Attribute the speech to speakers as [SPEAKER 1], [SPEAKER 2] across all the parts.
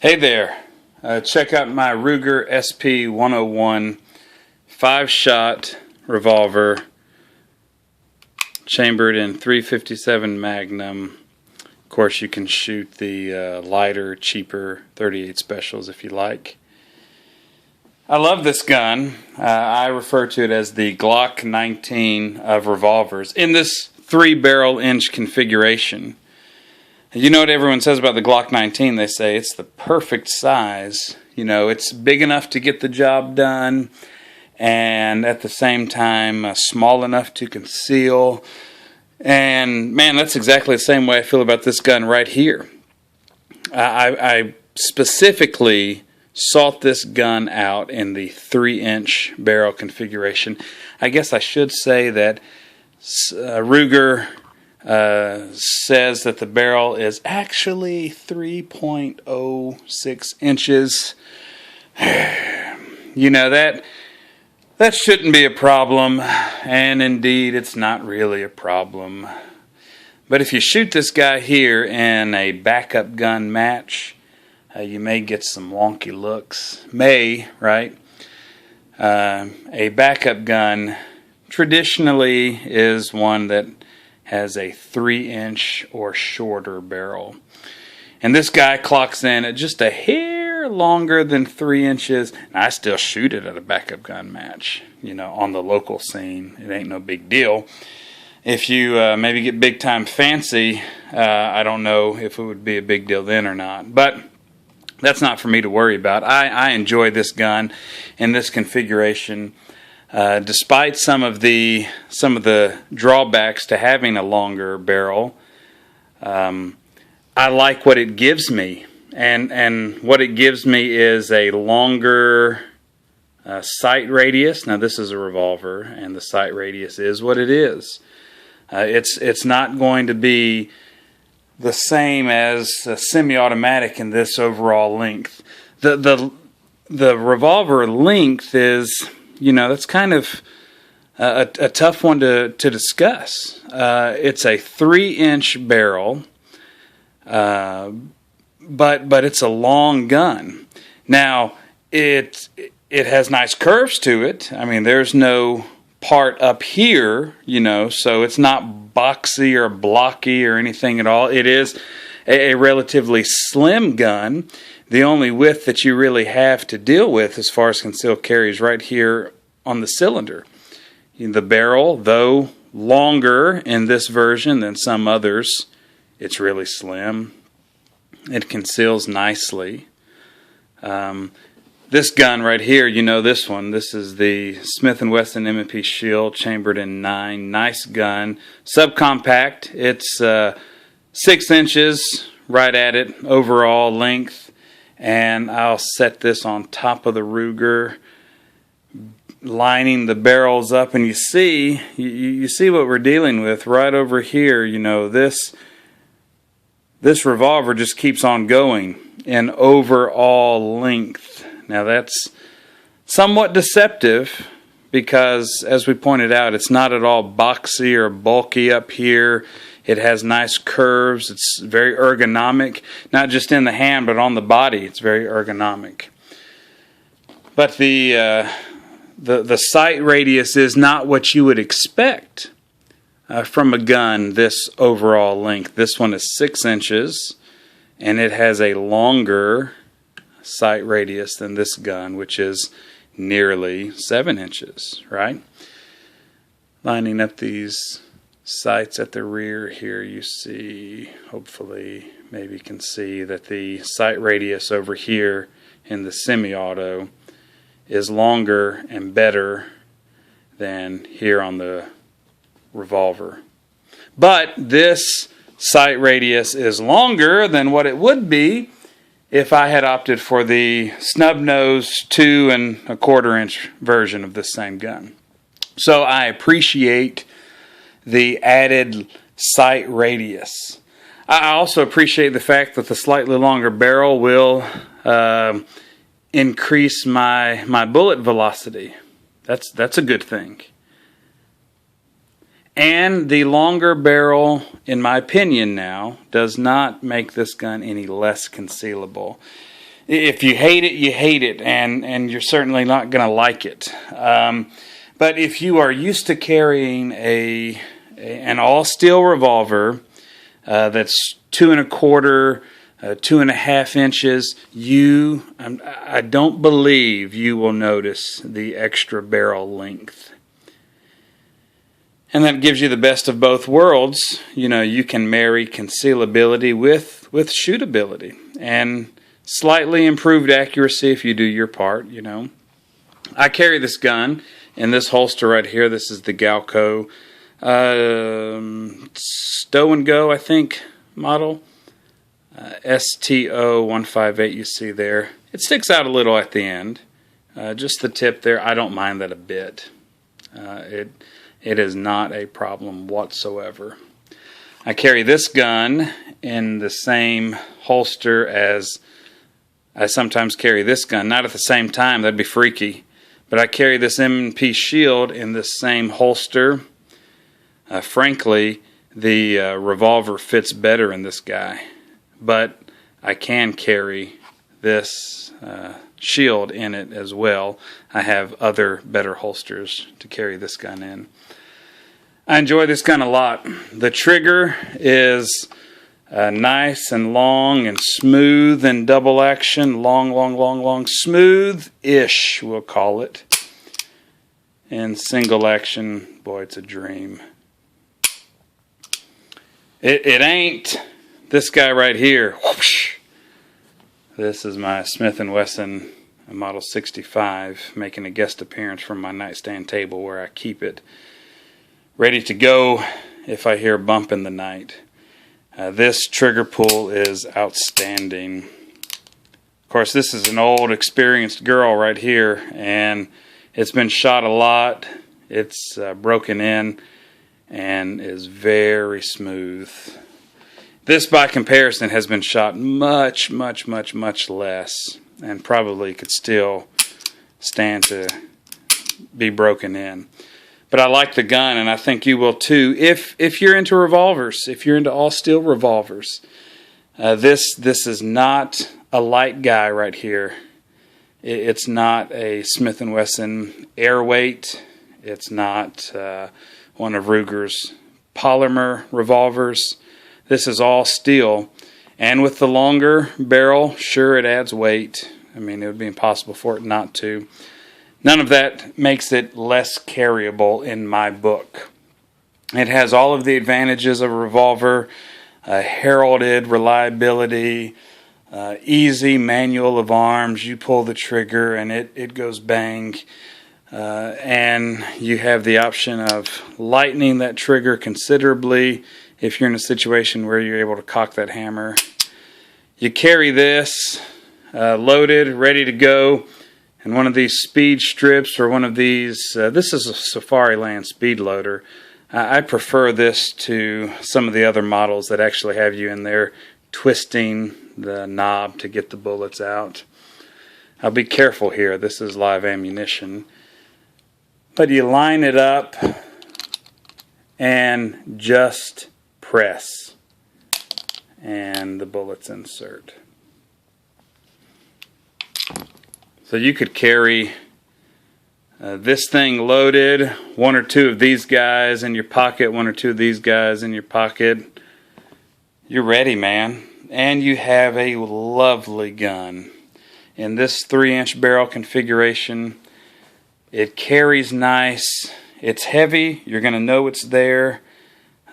[SPEAKER 1] Hey there, check out my Ruger SP101 5-shot revolver chambered in .357 Magnum. Of course, you can shoot the lighter, cheaper .38 specials if you like. I love this gun. I refer to it as the Glock 19 of revolvers in this 3-barrel inch configuration. You know what everyone says about the Glock 19? They say it's the perfect size. You know, it's big enough to get the job done, and at the same time, small enough to conceal. And man, that's exactly the same way I feel about this gun right here. I specifically sought this gun out in the 3-inch barrel configuration. I guess I should say that Ruger says that the barrel is actually 3.06 inches. You know, that shouldn't be a problem, and indeed it's not really a problem. But if you shoot this guy here in a backup gun match, you may get some wonky looks. Right? A backup gun traditionally is one that has a 3-inch or shorter barrel. And this guy clocks in at just a hair longer than 3 inches. And I still shoot it at a backup gun match, you know, on the local scene. It ain't no big deal. If you maybe get big time fancy, I don't know if it would be a big deal then or not. But that's not for me to worry about. I enjoy this gun in this configuration. Despite some of the drawbacks to having a longer barrel, I like what it gives me, and what it gives me is a longer sight radius. Now this is a revolver, and the sight radius is what it is. It's not going to be the same as a semi-automatic in this overall length. The revolver length is, you know, that's kind of a tough one to discuss. It's a 3-inch barrel, but it's a long gun. Now, it has nice curves to it. I mean, there's no part up here, you know, so it's not boxy or blocky or anything at all. It is a relatively slim gun. The only width that you really have to deal with as far as concealed carry is right here on the cylinder. The barrel, though longer in this version than some others, it's really slim. It conceals nicely. This gun right here, you know this one. This is the Smith & Wesson M&P Shield, chambered in 9. Nice gun. Subcompact. It's 6 inches right at it overall length. And I'll set this on top of the Ruger, lining the barrels up, and you see what we're dealing with right over here. You know, this revolver just keeps on going in overall length. Now that's somewhat deceptive because, as we pointed out, it's not at all boxy or bulky up here. It has nice curves. It's very ergonomic, not just in the hand but on the body. It's very ergonomic. But the sight radius is not what you would expect from a gun this overall length. This one is 6 inches, and it has a longer sight radius than this gun, which is nearly 7 inches, right? Lining up these sights at the rear here, you see, hopefully, maybe you can see that the sight radius over here in the semi-auto is longer and better than here on the revolver. But this sight radius is longer than what it would be if I had opted for the snub-nose 2 1/4 inch version of this same gun. So I appreciate the added sight radius. I also appreciate the fact that the slightly longer barrel will increase my bullet velocity. That's a good thing. And the longer barrel, in my opinion now, does not make this gun any less concealable. if you hate it, you hate it, and you're certainly not going to like it. But if you are used to carrying an all-steel revolver that's 2 1/4, 2.5 inches, I don't believe you will notice the extra barrel length. And that gives you the best of both worlds. You can marry concealability with shootability and slightly improved accuracy if you do your part. I carry this gun in this holster right here. This is the Galco Stow and Go, I think, model. STO158 you see there. It sticks out a little at the end. Just the tip there. I don't mind that a bit. It is not a problem whatsoever. I carry this gun in the same holster as I sometimes carry this gun. Not at the same time, that'd be freaky. But I carry this M&P Shield in the same holster. Frankly, the revolver fits better in this guy. But I can carry this Shield in it as well. I have other better holsters to carry this gun in. I enjoy this gun a lot. The trigger is nice and long and smooth and double action. Long. Smooth-ish, we'll call it. And single action, boy, it's a dream. It ain't this guy right here. Whoosh. This is my Smith & Wesson Model 65, making a guest appearance from my nightstand table where I keep it, ready to go if I hear a bump in the night. This trigger pull is outstanding. Of course, this is an old, experienced girl right here, and it's been shot a lot. It's broken in and is very smooth. This, by comparison, has been shot much less, and probably could still stand to be broken in. But I like the gun, and I think you will too. If you're into revolvers, if you're into all-steel revolvers, this is not a light guy right here. It's not a Smith & Wesson Airweight. It's not one of Ruger's polymer revolvers. This is all steel, and with the longer barrel, sure, it adds weight. I mean, it would be impossible for it not to. None of that makes it less carryable in my book. It has all of the advantages of a revolver, heralded reliability, easy manual of arms. You pull the trigger and it goes bang. And you have the option of lightening that trigger considerably if you're in a situation where you're able to cock that hammer. You carry this loaded, ready to go. And one of these speed strips or one of these, this is a Safariland speed loader. I prefer this to some of the other models that actually have you in there twisting the knob to get the bullets out. I'll be careful here. This is live ammunition. But you line it up and just press. And the bullets insert. So you could carry this thing loaded, one or two of these guys in your pocket, one or two of these guys in your pocket. You're ready, man. And you have a lovely gun. In this 3-inch barrel configuration, it carries nice. It's heavy. You're going to know it's there.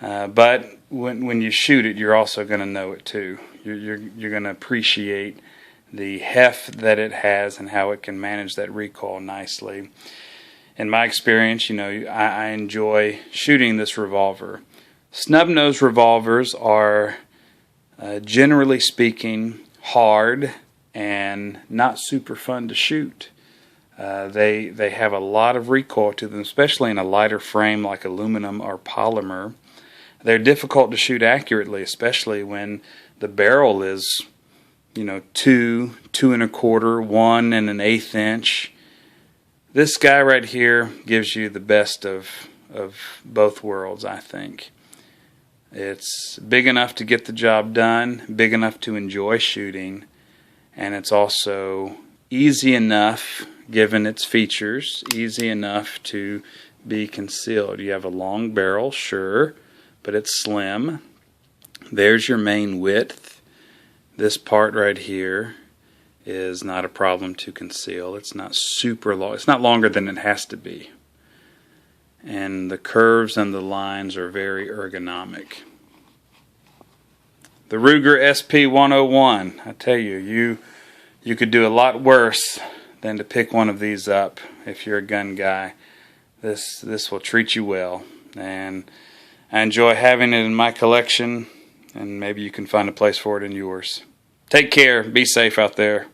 [SPEAKER 1] But when you shoot it, you're also going to know it too. You're going to appreciate the heft that it has and how it can manage that recoil nicely. In my experience, I enjoy shooting this revolver. Snub-nose revolvers are, generally speaking, hard and not super fun to shoot. They have a lot of recoil to them, especially in a lighter frame like aluminum or polymer. They're difficult to shoot accurately, especially when the barrel is 2, 2 1/4, 1 1/8 inch. This guy right here gives you the best of both worlds, I think. It's big enough to get the job done, big enough to enjoy shooting, and it's also easy enough, given its features, easy enough to be concealed. You have a long barrel, sure, but it's slim. There's your main width. This part right here is not a problem to conceal. It's not super long. It's not longer than it has to be. And the curves and the lines are very ergonomic. The Ruger SP101, I tell you, you could do a lot worse than to pick one of these up if you're a gun guy. This will treat you well, and I enjoy having it in my collection, and maybe you can find a place for it in yours. Take care. Be safe out there.